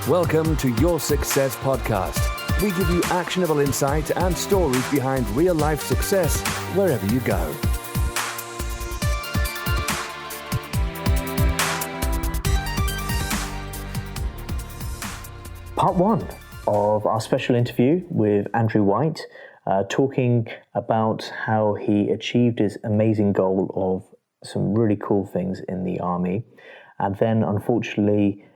Welcome to Your Success Podcast. We give you actionable insight and stories behind real-life success wherever you go. Part one of our special interview with Andrew White, talking about how he achieved his amazing goal of some really cool things in the army. And then, unfortunately,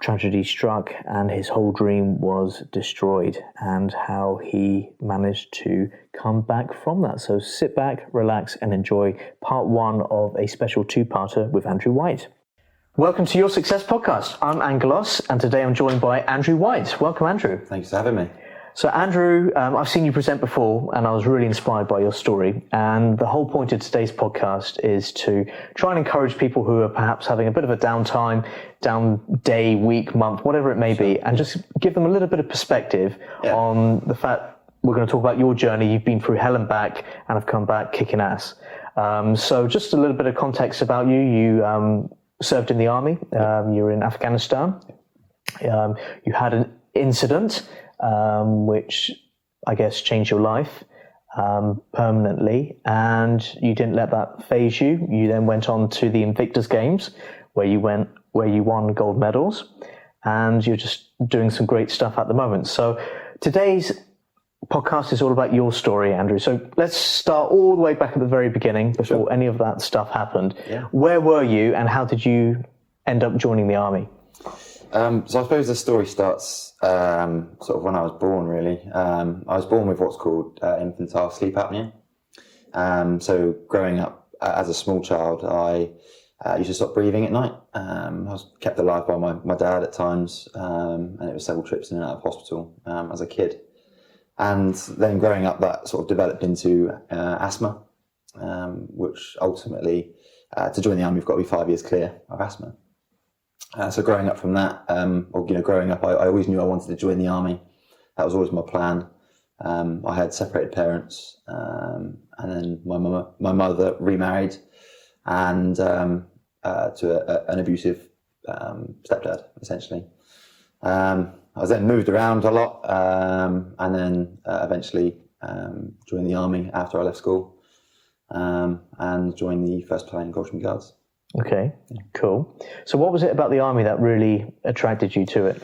tragedy struck and his whole dream was destroyed, and how he managed to come back from that. So sit back, relax, and enjoy part one of a special two-parter with Andrew White. Welcome to Your Success Podcast. I'm Angelos, and today I'm joined by Andrew White. Welcome, Andrew. Thanks for having me. So, Andrew, I've seen you present before, and I was really inspired by your story. And the whole point of today's podcast is to try and encourage people who are perhaps having a bit of a downtime, down day, week, month, whatever it may be, and just give them a little bit of perspective on the fact we're going to talk about your journey. You've been through hell and back, and have come back kicking ass. So, just a little bit of context about you. You served in the army. You were in Afghanistan. You had an incident which I guess changed your life permanently, and you didn't let that faze you. You then went on to the Invictus Games, where you won gold medals, and you're just doing some great stuff at the moment. So today's podcast is all about your story, Andrew. So let's start all the way back at the very beginning, before any of that stuff happened. Yeah. Where were you, and how did you end up joining the army? So I suppose the story starts sort of when I was born, really. I was born with what's called infantile sleep apnea. So growing up as a small child, I used to stop breathing at night. I was kept alive by my dad at times, and it was several trips in and out of hospital as a kid. And then growing up, that sort of developed into asthma, which ultimately, to join the army, you've got to be 5 years clear of asthma. So growing up from that, growing up, I always knew I wanted to join the army. That was always my plan. I had separated parents, and then my mother remarried, and to an abusive stepdad, essentially. I was then moved around a lot, and then eventually joined the army after I left school, and joined the 1st Battalion Gulfstream Guards. Okay, cool. So what was it about the army that really attracted you to it?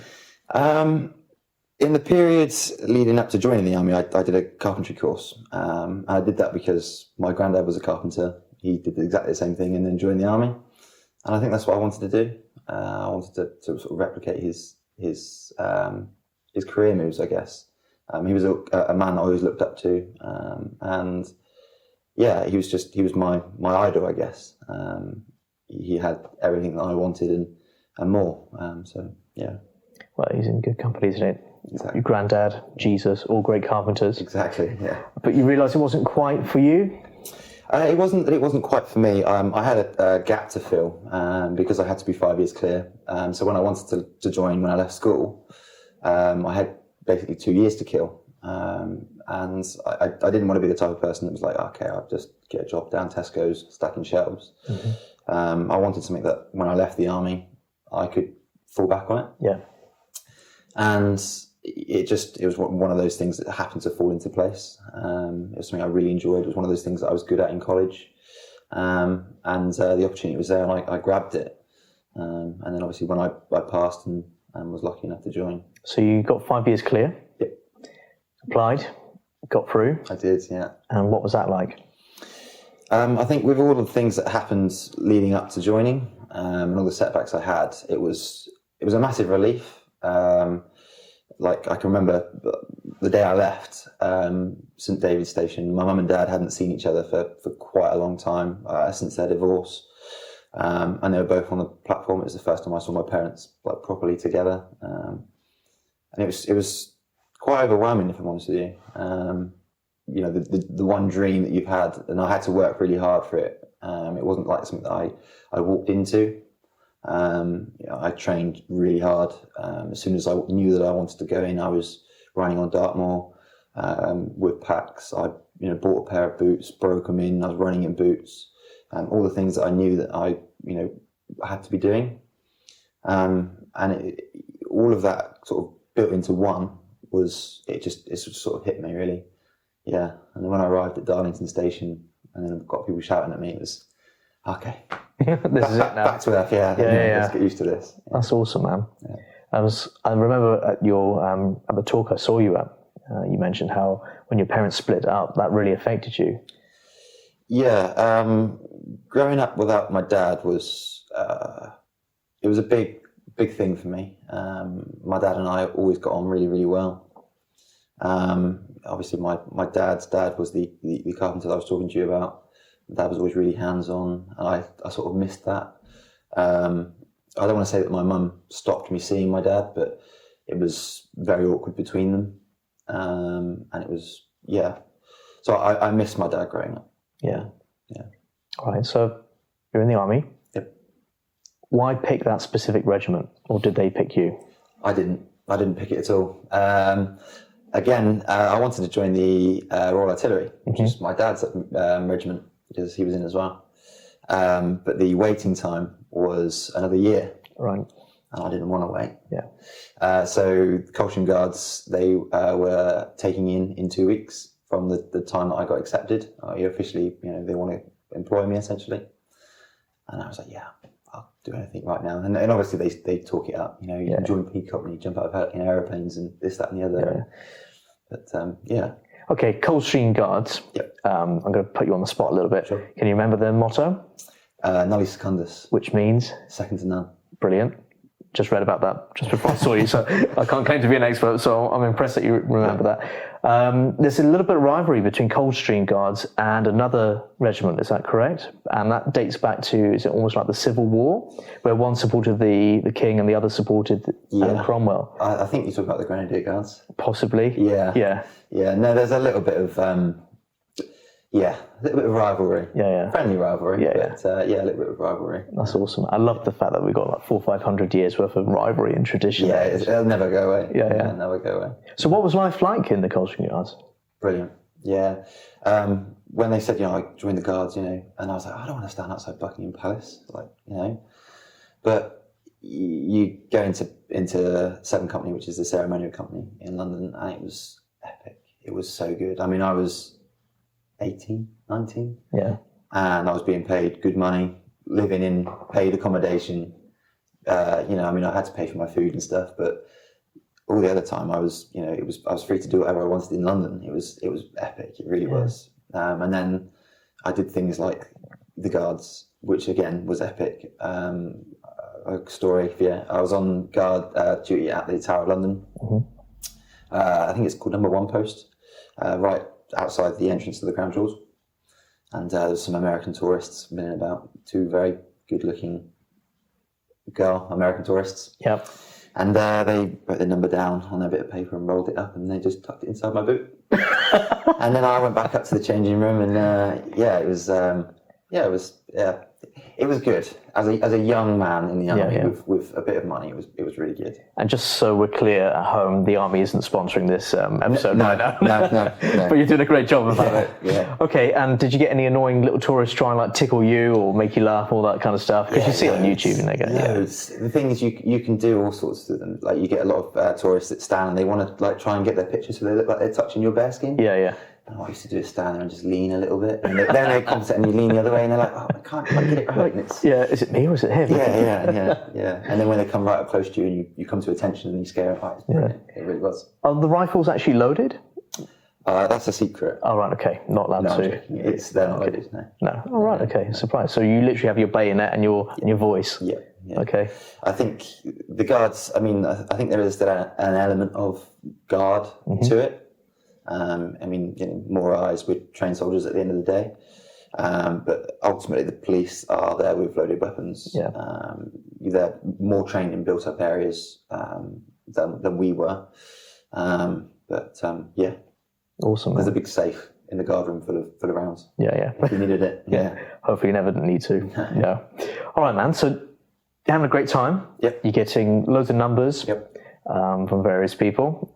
In the periods leading up to joining the army, I did a carpentry course. I did that because my granddad was a carpenter. He did exactly the same thing and then joined the army. And I think that's what I wanted to do. I wanted to sort of replicate his career moves, I guess. He was a man that I always looked up to. And yeah, he was my idol, I guess. He had everything that I wanted and more. So, yeah. Well, he's in good company, isn't it? Exactly. Your granddad, Jesus, all great carpenters. Exactly, yeah. But you realised it wasn't quite for you? It wasn't quite for me. I had a gap to fill because I had to be 5 years clear. So when I wanted to join when I left school, I had basically 2 years to kill. And I didn't want to be the type of person that was like, okay, I'll just get a job down Tesco's stacking shelves. Mm-hmm. I wanted something that when I left the army, I could fall back on it. Yeah. And it was one of those things that happened to fall into place. It was something I really enjoyed. It was one of those things that I was good at in college. And the opportunity was there, and I grabbed it. And then obviously when I passed and was lucky enough to join. So you got 5 years clear? Yep. Applied, got through? I did, yeah. And what was that like? I think with all the things that happened leading up to joining, and all the setbacks I had, it was a massive relief. Like I can remember the day I left St David's Station. My mum and dad hadn't seen each other for quite a long time since their divorce, and they were both on the platform. It was the first time I saw my parents like properly together, and it was quite overwhelming, if I'm honest with you. You know, the one dream that you've had, and I had to work really hard for it. It wasn't like something that I walked into. I trained really hard. As soon as I knew that I wanted to go in, I was running on Dartmoor with packs. I bought a pair of boots, broke them in. I was running in boots. All the things that I knew that I had to be doing. All of of that sort of built into one it just sort of hit me really. Yeah. And then when I arrived at Darlington Station and then I've got people shouting at me, it was okay. This is it now. Back to earth, yeah. Let's get used to this. Yeah. That's awesome, man. Yeah. I remember at your at the talk I saw you at, you mentioned how when your parents split up, that really affected you. Yeah, growing up without my dad was it was a big thing for me. My dad and I always got on really, really well. Obviously, my dad's dad was the carpenter that I was talking to you about. Dad was always really hands-on, and I sort of missed that. I don't want to say that my mum stopped me seeing my dad, but it was very awkward between them. And it was, yeah. So I missed my dad growing up. Yeah. Yeah. All right, so you're in the army. Yep. Why pick that specific regiment, or did they pick you? I didn't pick it at all. Again, I wanted to join the Royal Artillery, which is my dad's regiment, because he was in as well. But the waiting time was another year. Right. And I didn't want to wait. Yeah. So the Coldstream Guards, they were taking in 2 weeks from the time that I got accepted. Officially, they want to employ me essentially. And I was like, yeah, I'll do anything right now. And obviously they talk it up. You can join Peacock and you jump out of aeroplanes and this, that, and the other. Yeah. But yeah. Okay, Coldstream Guards. Yep. I'm going to put you on the spot a little bit. Sure. Can you remember the motto? Nulli secundus. Which means? Second to none. Brilliant. Just read about that just before I saw you, so I can't claim to be an expert, so I'm impressed that you remember that. There's a little bit of rivalry between Coldstream Guards and another regiment, is that correct? And that dates back to, is it almost like the Civil War, where one supported the king and the other supported Cromwell? I think you talk about the Grenadier Guards. Possibly. Yeah. Yeah. Yeah, no, there's a little bit of... a little bit of rivalry. Yeah. Friendly rivalry. Yeah, but, a little bit of rivalry. That's awesome. I love the fact that we've got like 400 or 500 years worth of rivalry and tradition. Yeah, it'll never go away. Yeah. It'll never go away. So what was life like in the Coldstream Guards? Brilliant. Yeah. When they said, I joined the Guards, and I was like, I don't want to stand outside Buckingham Palace, But you go into 7 Company, which is the ceremonial company in London, and it was epic. It was so good. I mean, I was 18, 19. Yeah. And I was being paid good money, living in paid accommodation. I had to pay for my food and stuff, but all the other time I was free to do whatever I wanted in London. It was epic. It really was. And then I did things like the Guards, which again was epic. A story. Yeah, I was on guard duty at the Tower of London. Mm-hmm. I think it's called number 1 post, right outside the entrance to the Crown Jewels, and there's some American tourists milling about, 2 very good-looking American tourists. Yep. And they wrote their number down on a bit of paper and rolled it up, and they just tucked it inside my boot. And then I went back up to the changing room, and it was good. As a young man in the army with a bit of money, it was really good. And just so we're clear at home, the army isn't sponsoring this episode. No. But you're doing a great job about it. Yeah. Okay, and did you get any annoying little tourists try and like tickle you or make you laugh, all that kind of stuff? Because you see it on YouTube and they go, The thing is, you can do all sorts to them. Like, you get a lot of tourists that stand and they want to like try and get their picture so they look like they're touching your bare skin. Yeah. And what I used to do is stand there and just lean a little bit, and then they comment and you lean the other way, and they're like, "Oh, I can't get it right." And it's, is it me or is it him? Yeah. And then when they come right up close to you and you come to attention and you scare them, it's brilliant. It really was. Are the rifles actually loaded? That's a secret. Oh, right, okay. Not allowed to. They're not loaded, no. No. Oh, right, okay. Surprise. So you literally have your bayonet and your voice. Yeah. Okay. I think the Guards, I think there is an element of guard to it. More eyes with trained soldiers at the end of the day. But ultimately, the police are there with loaded weapons. Yeah. They're more trained in built-up areas than we were. Awesome. There's a big safe in the guard room full of rounds. Yeah. If you needed it. Yeah. Hopefully, you never need to. Yeah. All right, man. So you're having a great time. Yep. You're getting loads of numbers. Yep. From various people.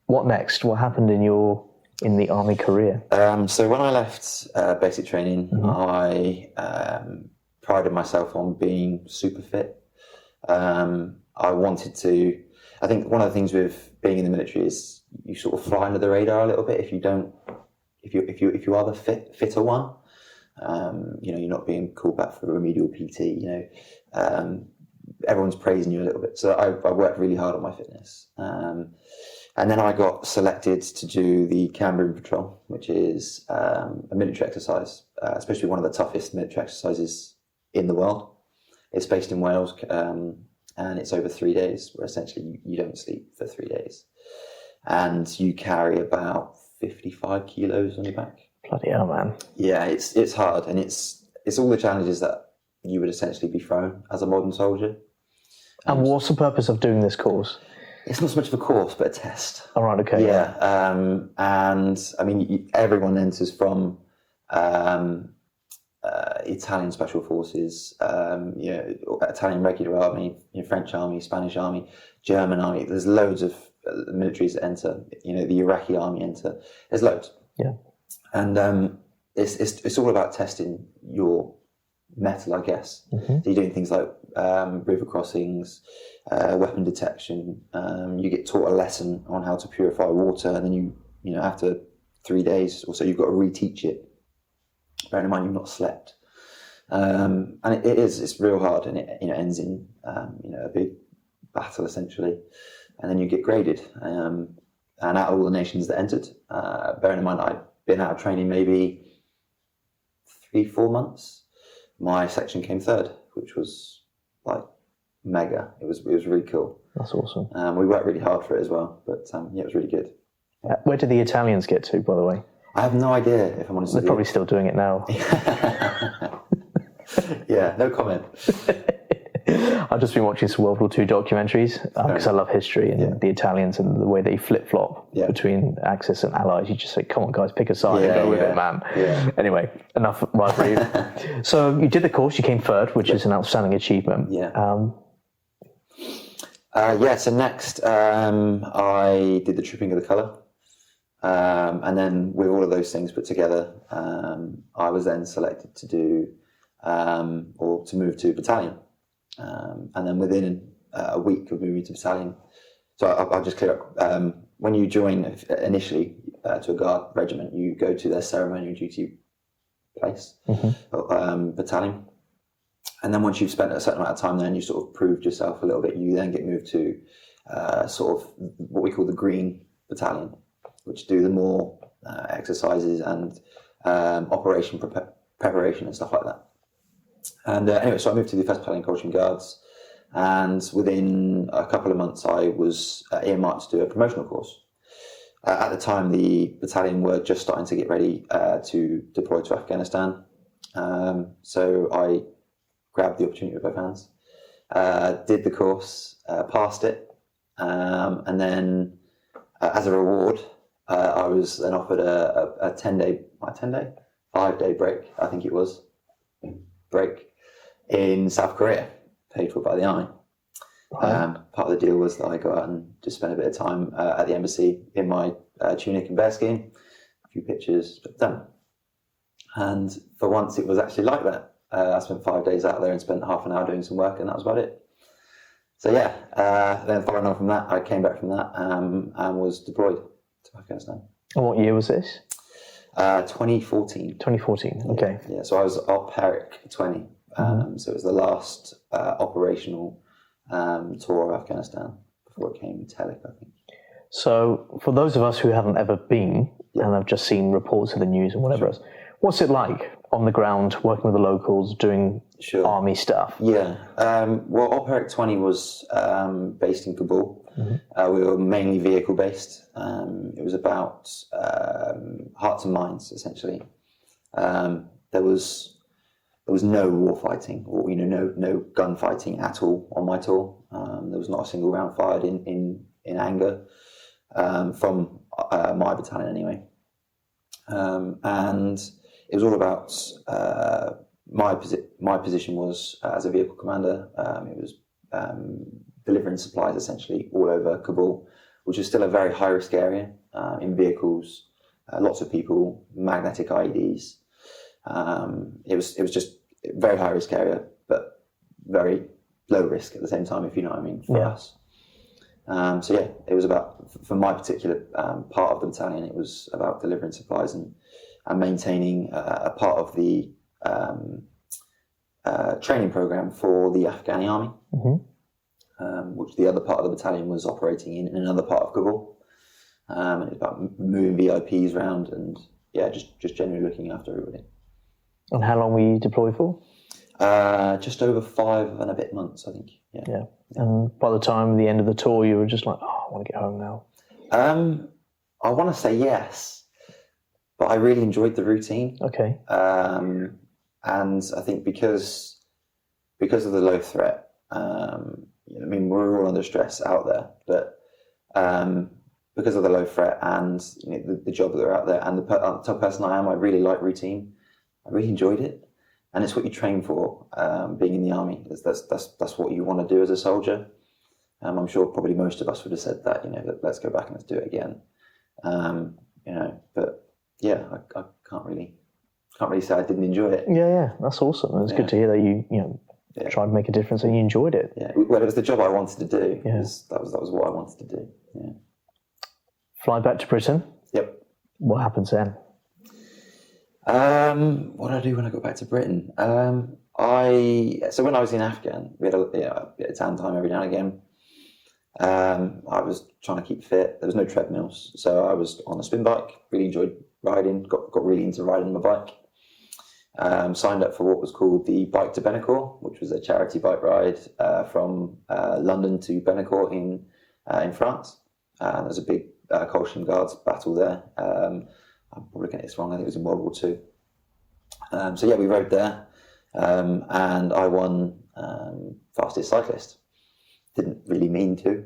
What next? What happened in the army career? So when I left basic training, I prided myself on being super fit. I wanted to. I think one of the things with being in the military is you sort of fly under the radar a little bit if you don't. If you are the fitter one, you're not being called back for remedial PT. Everyone's praising you a little bit. So I worked really hard on my fitness, and then I got selected to do the Cambrian Patrol, which is a military exercise, especially one of the toughest military exercises in the world. It's based in Wales, and it's over 3 days, where essentially you don't sleep for 3 days, and you carry about 55 kilos on your back. Bloody hell, man. Yeah, it's hard, and it's all the challenges that you would essentially be thrown as a modern soldier. And what's the purpose of doing this course? It's not so much of a course, but a test. All right, okay. Yeah, and I mean, everyone enters from Italian Special Forces, Italian Regular Army, French Army, Spanish Army, German Army. There's loads of militaries that enter. The Iraqi Army enter. There's loads. Yeah, and it's all about testing your metal, I guess. Mm-hmm. So you're doing things like river crossings, weapon detection. You get taught a lesson on how to purify water, and then you after 3 days or so, you've got to reteach it. Bearing in mind you've not slept, and it's real hard, and it ends in a big battle essentially, and then you get graded. And out of all the nations that entered, bearing in mind I'd been out of training maybe 3-4 months, my section came third, which was like mega. It was really cool. That's awesome. We worked really hard for it as well, but it was really good. Where did the Italians get to, by the way? I have no idea, if I'm honest with you. They're probably still doing it now. Yeah, no comment. I've just been watching some World War II documentaries because I love history, and the Italians and the way they flip-flop between Axis and Allies. You just say, come on, guys, pick a side and go with it, man. Yeah. Anyway, enough rivalry. So you did the course, you came third, which is an outstanding achievement. Yeah. So next I did the Trooping of the Colour. And then with all of those things put together, I was then selected to do or to move to battalion. And then within a week of moving to battalion, so I'll just clear up. When you join initially to a guard regiment, you go to their ceremonial duty place, battalion. And then once you've spent a certain amount of time there and you sort of proved yourself a little bit, you then get moved to sort of what we call the Green Battalion, which do the more exercises and operation preparation and stuff like that. And anyway, so I moved to the 1st Battalion Coldstream Guards, and within a couple of months I was earmarked to do a promotional course. At the time, the battalion were just starting to get ready to deploy to Afghanistan. So I grabbed the opportunity with both hands, did the course, passed it, and then as a reward, I was then offered a 5-day break, I think it was, break in South Korea, paid for by the army. Part of the deal was that I go out and just spend a bit of time at the embassy in my tunic and bearskin, a few pictures, done. And for once it was actually like that. I spent 5 days out there and spent half an hour doing some work, and that was about it. So then following on from that, I came back from that and was deployed to Afghanistan. And what year was this? 2014. 2014, okay. Yeah, so I was op Eric 20. So it was the last operational tour of Afghanistan before it came Telic, I think. So for those of us who haven't ever been and have just seen reports of the news and whatever else, what's it like on the ground, working with the locals, doing army stuff? Yeah, well, op Eric 20 was based in Kabul. We were mainly vehicle based. It was about hearts and minds, essentially. There was no war fighting, or no gunfighting at all on my tour. There was not a single round fired in anger from my battalion, anyway. And it was all about my position was as a vehicle commander. It was delivering supplies essentially all over Kabul, which is still a very high risk area in vehicles, lots of people, magnetic IEDs. It was just a very high risk area, but very low risk at the same time, if you know what I mean, for us. So yeah, it was about, for my particular part of the battalion, it was about delivering supplies and maintaining a part of the training program for the Afghani army, which the other part of the battalion was operating in another part of Kabul. And it was about moving VIPs around and just generally looking after everybody. And how long were you deployed for? Just over 5 and a bit months, I think. Yeah. And by the time the end of the tour, you were just like, oh, I want to get home now. I want to say yes, but I really enjoyed the routine. Okay. And I think because of the low threat, I mean, we're all under stress out there, but because of the low threat and the job that are out there and the type of person I am, I really like routine. I really enjoyed it. And it's what you train for, being in the army. That's what you want to do as a soldier. I'm sure probably most of us would have said that, let's go back and let's do it again. But yeah, I can't really say I didn't enjoy it. Yeah, that's awesome. It's good to hear that you tried to make a difference and you enjoyed it. Yeah, well, it was the job I wanted to do. Yeah. That was what I wanted to do. Yeah. Fly back to Britain. Yep. What happens then? What did I do when I got back to Britain? So when I was in Afghan, we had a bit of downtime every now and again. I was trying to keep fit. There was no treadmills, so I was on a spin bike. Really enjoyed riding. Got really into riding my bike. Signed up for what was called the Bike to Bennecourt, which was a charity bike ride from London to Bennecourt in France. There was a big Colchian Guards battle there. I'm probably getting this wrong. I think it was in World War II. We rode there, and I won fastest cyclist. Didn't really mean to.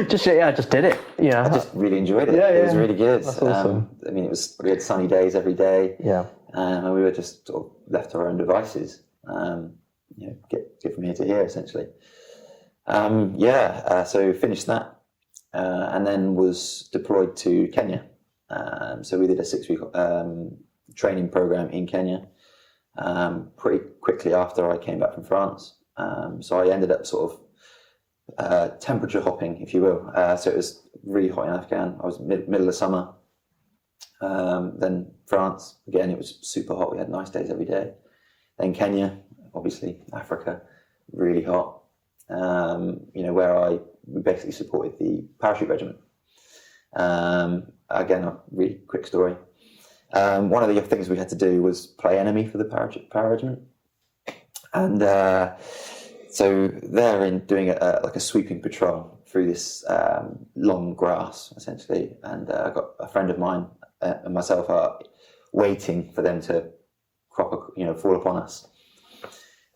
Just did it. Yeah, I just really enjoyed it. It was really good. That's awesome. We had sunny days every day. Yeah, and we were just sort of left to our own devices. Get from here to here essentially. So finished that. And then was deployed to Kenya. So we did a 6-week training program in Kenya pretty quickly after I came back from France. So I ended up sort of temperature hopping, if you will. So it was really hot in Afghan. I was middle of summer. Then France, again, it was super hot. We had nice days every day. Then Kenya, obviously Africa, really hot. Where we basically supported the parachute regiment. Again, a really quick story. One of the things we had to do was play enemy for the para regiment. And so they're doing like a sweeping patrol through this long grass, essentially. And I got a friend of mine and myself are waiting for them to fall upon us.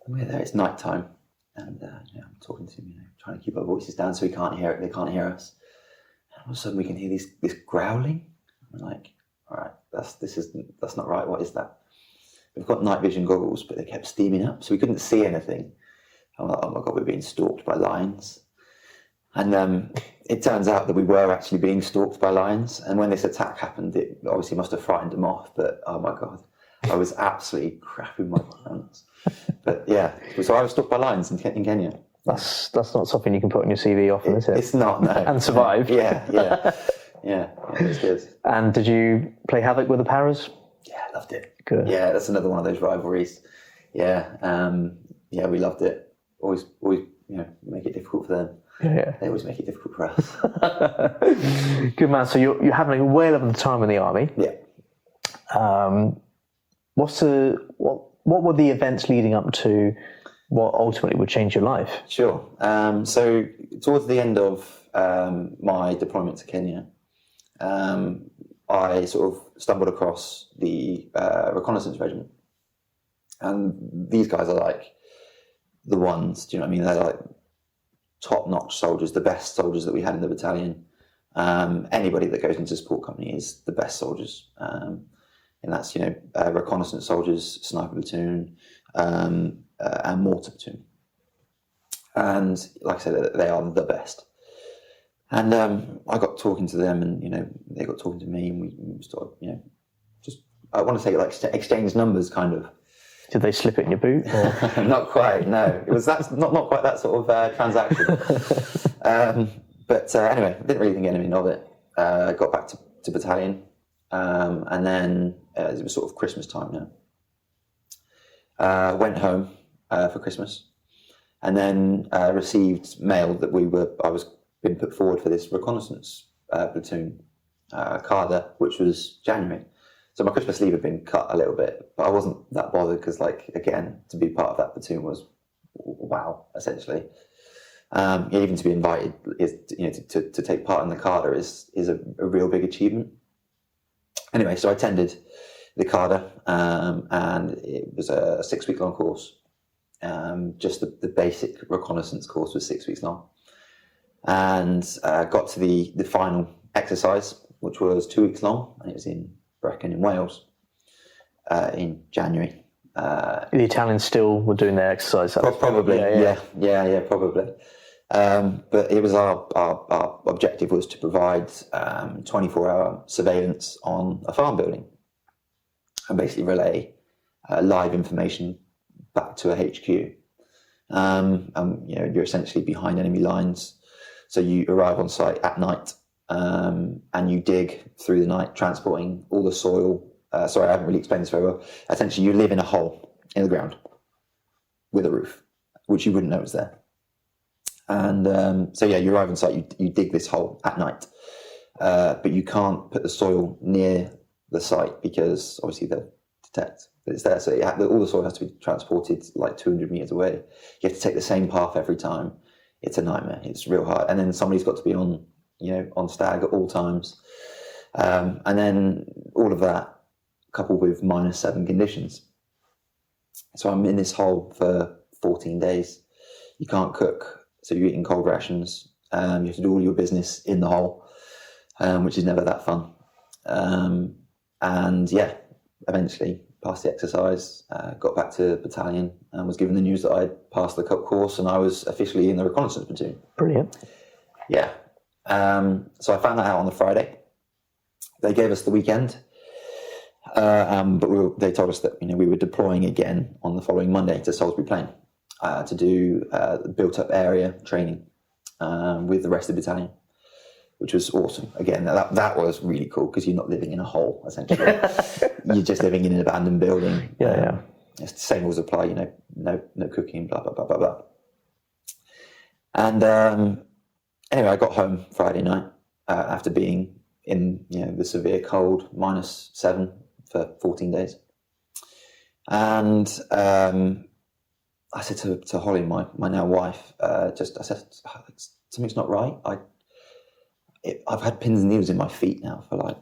And we're there, it's night time. And I'm talking to him, trying to keep our voices down so they can't hear us. And all of a sudden we can hear this growling. I'm like, all right, that's not right. What is that? We've got night vision goggles, but they kept steaming up, so we couldn't see anything. I'm like, oh my God, we're being stalked by lions. And it turns out that we were actually being stalked by lions. And when this attack happened, it obviously must have frightened them off. But oh my God, I was absolutely crapping my pants. But yeah, so I was stalked by lions in Kenya. That's not something you can put on your CV often, is it? It's not, no. And survive. Yeah, it's good. And did you play havoc with the paras? Yeah, I loved it. Good. Yeah, that's another one of those rivalries. Yeah, we loved it. Always, make it difficult for them. Yeah. They always make it difficult for us. Good man. So you're having a whale of a time in the army. Yeah. What were the events leading up to what ultimately would change your life? Sure. So towards the end of my deployment to Kenya, I sort of stumbled across the reconnaissance regiment. And these guys are like the ones, do you know what I mean? They're like top-notch soldiers, the best soldiers that we had in the battalion. Anybody that goes into support company is the best soldiers. And that's, reconnaissance soldiers, sniper platoon, and mortar platoon. And like I said, they are the best. And I got talking to them, and they got talking to me, and we started, I want to say like exchange numbers, kind of. Did they slip it in your boot? Or? Not quite, no. It was not quite that sort of transaction. But anyway, I didn't really think anything of it. Got back to battalion, and then it was sort of Christmas time now. Went home for Christmas, and then received mail that I was being put forward for this reconnaissance platoon, CARDA, which was January. So my Christmas leave had been cut a little bit, but I wasn't that bothered because, again, to be part of that platoon was wow, essentially. Even to be invited to take part in the CARDA is a real big achievement. Anyway, so I attended the CARDA, and it was a 6-week long course. Just the basic reconnaissance course was 6 weeks long, and got to the final exercise, which was 2 weeks long, and it was in Brecon in Wales in January. The Italians still were doing their exercise. Probably, yeah, probably. But it was our objective was to provide 24-hour surveillance on a farm building and basically relay live information back to a HQ. You're essentially behind enemy lines, so you arrive on site at night. And you dig through the night, transporting all the soil. Sorry, I haven't really explained this very well. Essentially, you live in a hole in the ground with a roof, which you wouldn't know was there. And you arrive on site, you dig this hole at night, but you can't put the soil near the site because obviously they'll detect that it's there. So all the soil has to be transported 200 meters away. You have to take the same path every time. It's a nightmare. It's real hard. And then somebody's got to be on stag at all times. And then all of that coupled with -7 conditions. So I'm in this hole for 14 days. You can't cook, so you're eating cold rations. You have to do all your business in the hole, which is never that fun. Eventually passed the exercise, got back to battalion and was given the news that I'd passed the course and I was officially in the reconnaissance platoon. Brilliant. Yeah. So I found that out on the Friday. They gave us the weekend, but they told us that we were deploying again on the following Monday to Salisbury Plain to do built-up area training with the rest of the battalion, which was awesome. Again, that was really cool because you're not living in a hole, essentially. You're just living in an abandoned building. Yeah. It's the same rules apply, no cooking, blah, blah, blah, blah, blah. And anyway, I got home Friday night after being in the severe cold, -7 for 14 days. And I said to Holly, my now wife, I said, something's not right. I've had pins and needles in my feet now for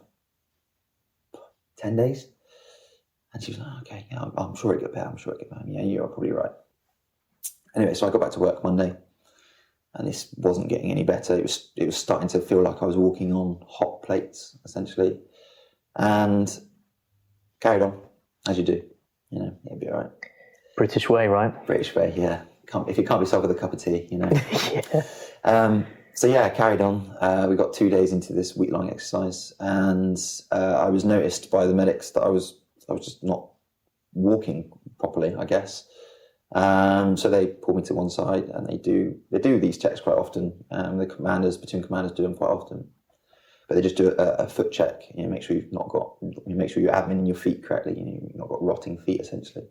10 days. And she was like, okay, yeah, I'm sure it get better. Yeah, you're probably right. Anyway, so I got back to work Monday. And this wasn't getting any better. It was starting to feel like I was walking on hot plates, essentially. And carried on, as you do. It'll be all right. British way, right? British way, yeah. If you can't be solved with a cup of tea, Yeah. Carried on. We got 2 days into this week-long exercise, and I was noticed by the medics that I was just not walking properly, I guess. So they pull me to one side, and they do these checks quite often. The platoon commanders do them quite often, but they just do a foot check. Make sure make sure you're admin in your feet correctly. You've not got rotting feet, essentially.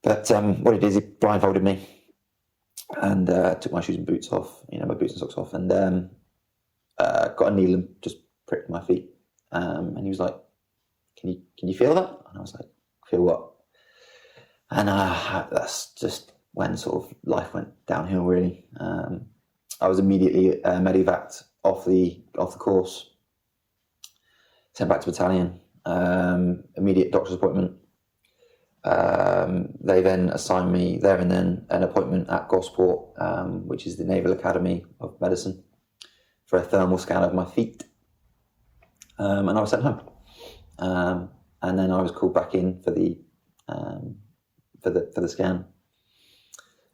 But what it is, he blindfolded me and took my shoes and boots off, my boots and socks off, and got a needle and just pricked my feet. And he was like, "Can you feel that?" And I was like, "Feel what?" And that's just when sort of life went downhill, really. I was immediately medevaced off the course, sent back to battalion, immediate doctor's appointment. They then assigned me there and then an appointment at Gosport, which is the Naval Academy of Medicine, for a thermal scan of my feet. And I was sent home. And then I was called back in for the scan.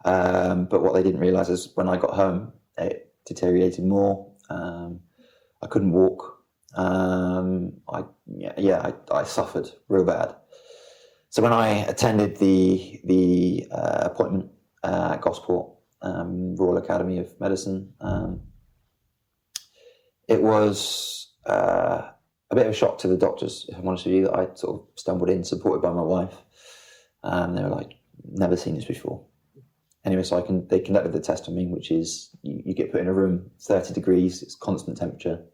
But what they didn't realise is when I got home, it deteriorated more. I couldn't walk. I suffered real bad. So when I attended the appointment at Gosport, Royal Academy of Medicine, it was a bit of a shock to the doctors, if I'm honest with you, that I sort of stumbled in, supported by my wife. They were like, never seen this before. Anyway, so they conducted the test on me, which is you get put in a room, 30 degrees, it's constant temperature,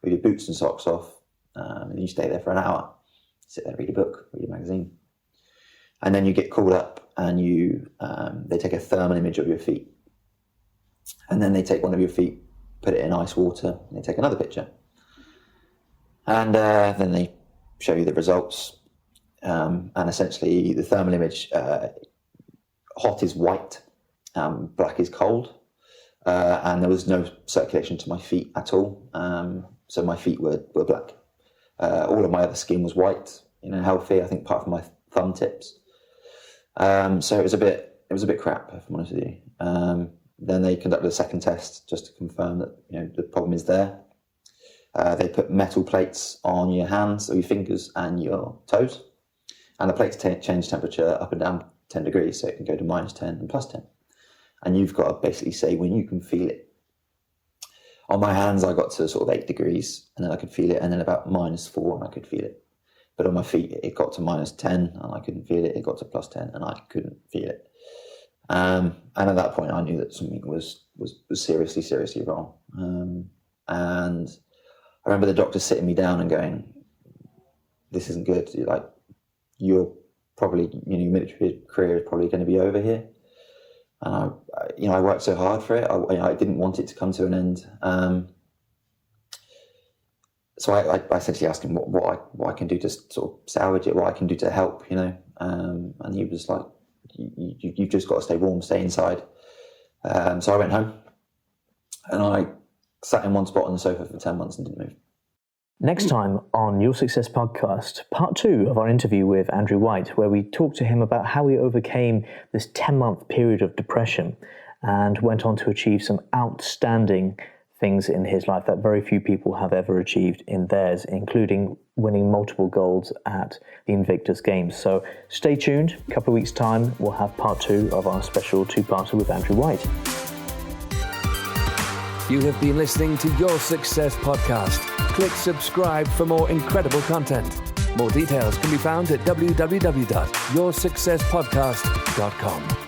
with your boots and socks off, and you stay there for an hour. Sit there, read a book, read a magazine. And then you get called up and they take a thermal image of your feet. And then they take one of your feet, put it in ice water, and they take another picture. And then they show you the results. And essentially the thermal image, hot is white, black is cold. And there was no circulation to my feet at all. So my feet were black. All of my other skin was white, healthy, I think, apart from my thumb tips. So it was a bit crap, if I'm honest with you. Then they conducted a second test just to confirm that the problem is there. They put metal plates on your hands, or your fingers and your toes, and the plates change temperature up and down 10 degrees, so it can go to -10 and +10. And you've got to basically say when you can feel it. On my hands, I got to sort of 8 degrees, and then I could feel it, and then about -4, and I could feel it. But on my feet, it got to -10, and I couldn't feel it. It got to +10, and I couldn't feel it. And at that point, I knew that something was seriously wrong. And I remember the doctor sitting me down and going, "This isn't good. You're probably, your military career is probably going to be over here." And I worked so hard for it. I didn't want it to come to an end. So I essentially asked him what I can do to sort of salvage it, what I can do to help, and he was like, "You've just got to stay warm, stay inside." So I went home and I sat in one spot on the sofa for 10 months and didn't move. Next time on Your Success Podcast, part 2 of our interview with Andrew White, where we talked to him about how he overcame this 10-month period of depression and went on to achieve some outstanding things in his life that very few people have ever achieved in theirs, including winning multiple golds at the Invictus Games. So stay tuned. A couple of weeks' time, we'll have part 2 of our special two-parter with Andrew White. You have been listening to Your Success Podcast. Click subscribe for more incredible content. More details can be found at www.yoursuccesspodcast.com.